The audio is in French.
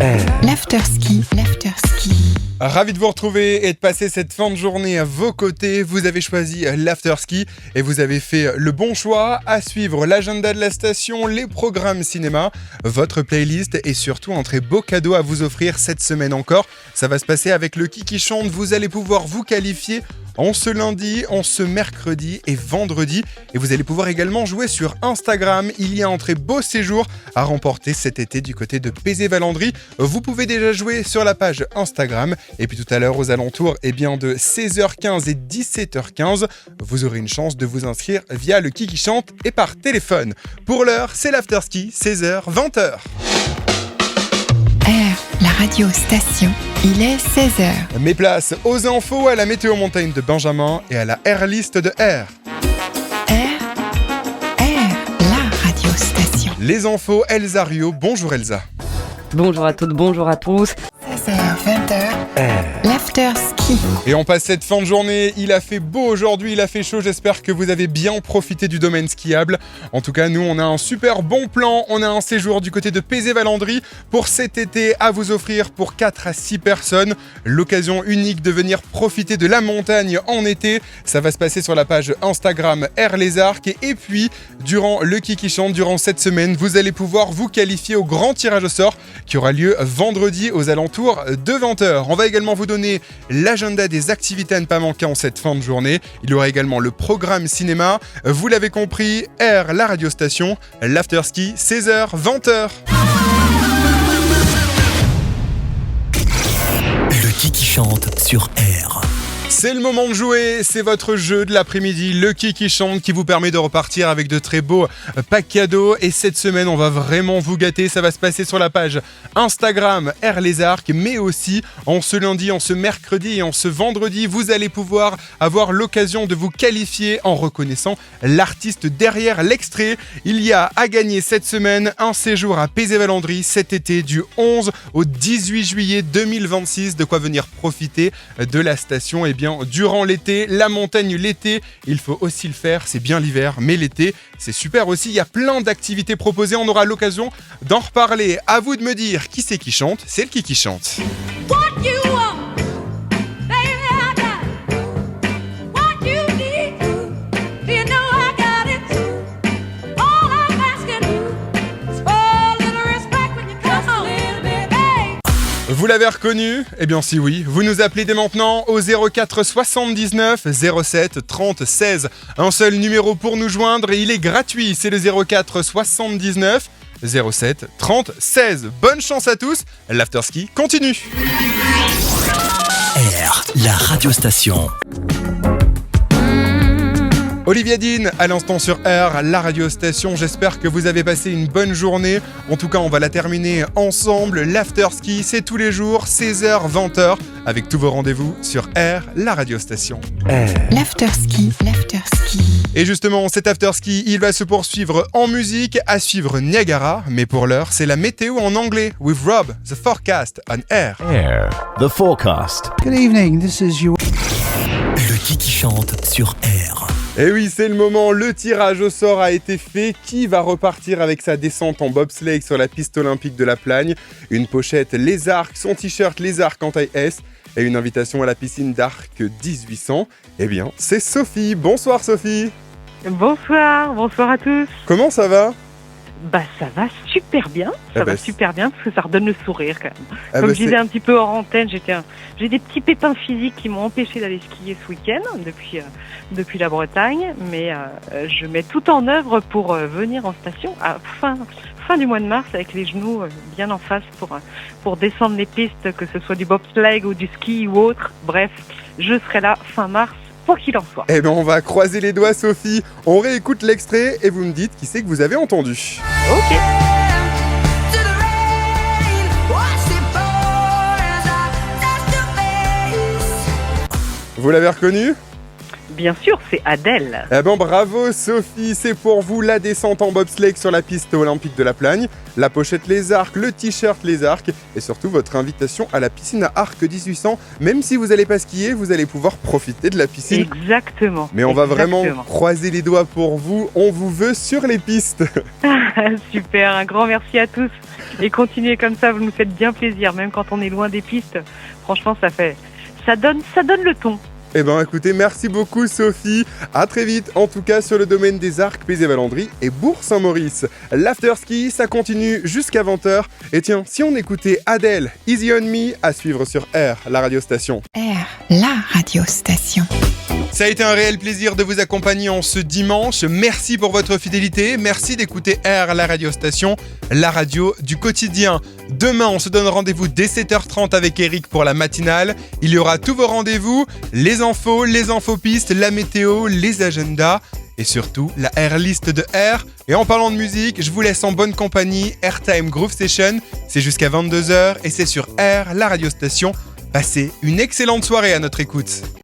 L'afterski. Ravi de vous retrouver et de passer cette fin de journée à vos côtés. Vous avez choisi l'afterski et vous avez fait le bon choix. À suivre l'agenda de la station, les programmes cinéma, votre playlist et surtout un très beau cadeau à vous offrir cette semaine encore. Ça va se passer avec le Qui chante. Vous allez pouvoir vous qualifier en ce lundi, en ce mercredi et vendredi. Et vous allez pouvoir également jouer sur Instagram. Il y a un très beau séjour à remporter cet été du côté de Pézé-Valandry. Vous pouvez déjà jouer sur la page Instagram. Et puis tout à l'heure, aux alentours de 16h15 et 17h15, vous aurez une chance de vous inscrire via le Qui chante et par téléphone. Pour l'heure, c'est l'afterski, 16h, 20h. La radio station, il est 16h. Mes places aux infos, à la météo montagne de Benjamin et à la Airlist de R. La radio station. Les infos, Elsa Rio. Bonjour Elsa. Bonjour à toutes, bonjour à tous. 16h, 20h. L'afterski. Et on passe cette fin de journée, il a fait beau aujourd'hui, il a fait chaud, j'espère que vous avez bien profité du domaine skiable. En tout cas, nous, on a un super bon plan, on a un séjour du côté de Pézé-Valandry pour cet été à vous offrir pour 4 à 6 personnes. L'occasion unique de venir profiter de la montagne en été. Ça va se passer sur la page Instagram Air les Arcs. Et puis, durant le Qui chante, durant cette semaine, vous allez pouvoir vous qualifier au grand tirage au sort qui aura lieu vendredi aux alentours de 20h. On va également vous donner l'agenda des activités à ne pas manquer en cette fin de journée. Il y aura également le programme cinéma. Vous l'avez compris, R, la radio station, l'afterski, 16h, 20h. Le Qui chante sur R. C'est le moment de jouer, c'est votre jeu de l'après-midi, le Qui chante, qui vous permet de repartir avec de très beaux packs cadeaux. Et cette semaine, on va vraiment vous gâter. Ça va se passer sur la page Instagram R les Arcs, mais aussi en ce lundi, en ce mercredi et en ce vendredi, vous allez pouvoir avoir l'occasion de vous qualifier en reconnaissant l'artiste derrière l'extrait. Il y a à gagner cette semaine un séjour à Pézé-Valandry cet été du 11 au 18 juillet 2026. De quoi venir profiter de la station durant l'été, la montagne l'été, il faut aussi le faire, c'est bien l'hiver, mais l'été, c'est super aussi, il y a plein d'activités proposées, on aura l'occasion d'en reparler. À vous de me dire qui c'est qui chante, c'est le Qui chante. Vous l'avez reconnu ? Eh bien si oui, vous nous appelez dès maintenant au 04 79 07 30 16. Un seul numéro pour nous joindre et il est gratuit, c'est le 04 79 07 30 16. Bonne chance à tous, l'afterski continue. R, la radio station. Olivia Dean, à l'instant sur R, la radio station. J'espère que vous avez passé une bonne journée. En tout cas, on va la terminer ensemble. L'afterski, c'est tous les jours, 16h, 20h, avec tous vos rendez-vous sur R, la radio station. L'afterski. Et justement, cet afterski, il va se poursuivre en musique, à suivre Niagara. Mais pour l'heure, c'est la météo en anglais, with Rob, the forecast on R. Air, the forecast. Good evening, this is you. Le Qui chante sur R. Et oui, c'est le moment, le tirage au sort a été fait. Qui va repartir avec sa descente en bobsleigh sur la piste olympique de la Plagne? Une pochette Les Arcs, son t-shirt Les Arcs en taille S et une invitation à la piscine d'Arc 1800. Eh bien, c'est Sophie. Bonsoir Sophie. Bonsoir à tous. Comment ça va? Ça va super bien, super bien parce que ça redonne le sourire quand même. Comme je disais un petit peu hors antenne, j'ai des petits pépins physiques qui m'ont empêché d'aller skier ce week-end depuis la Bretagne, mais je mets tout en œuvre pour venir en station à fin du mois de mars avec les genoux bien en face pour descendre les pistes, que ce soit du bobsleigh ou du ski ou autre. Bref, je serai là fin mars. Quoi qu'il en soit. Eh bien, on va croiser les doigts, Sophie. On réécoute l'extrait et vous me dites qui c'est que vous avez entendu. Ok. Vous l'avez reconnu ? Bien sûr, c'est Adèle. Eh ben bravo Sophie, c'est pour vous la descente en bobsleigh sur la piste olympique de la Plagne, la pochette les arcs, le t-shirt les arcs et surtout votre invitation à la piscine à Arc 1800. Même si vous n'allez pas skier, vous allez pouvoir profiter de la piscine. Exactement. Mais on va vraiment croiser les doigts pour vous, on vous veut sur les pistes. Super, un grand merci à tous et continuez comme ça, vous nous faites bien plaisir, même quand on est loin des pistes. Franchement, ça donne le ton. Eh ben écoutez, merci beaucoup Sophie. À très vite, en tout cas sur le domaine des Arcs, Pézé-Valandry et Bourg-Saint-Maurice. L'afterski, ça continue jusqu'à 20h. Et tiens, si on écoutait Adèle, Easy on Me, à suivre sur R, la radiostation. R, la radiostation. Ça a été un réel plaisir de vous accompagner en ce dimanche. Merci pour votre fidélité. Merci d'écouter R, la radiostation, la radio du quotidien. Demain, on se donne rendez-vous dès 7h30 avec Eric pour la matinale. Il y aura tous vos rendez-vous, les infos, les infopistes, la météo, les agendas et surtout la R-list de R. Et en parlant de musique, je vous laisse en bonne compagnie. Airtime Groove Session, c'est jusqu'à 22h et c'est sur R, la radiostation. Passez une excellente soirée à notre écoute.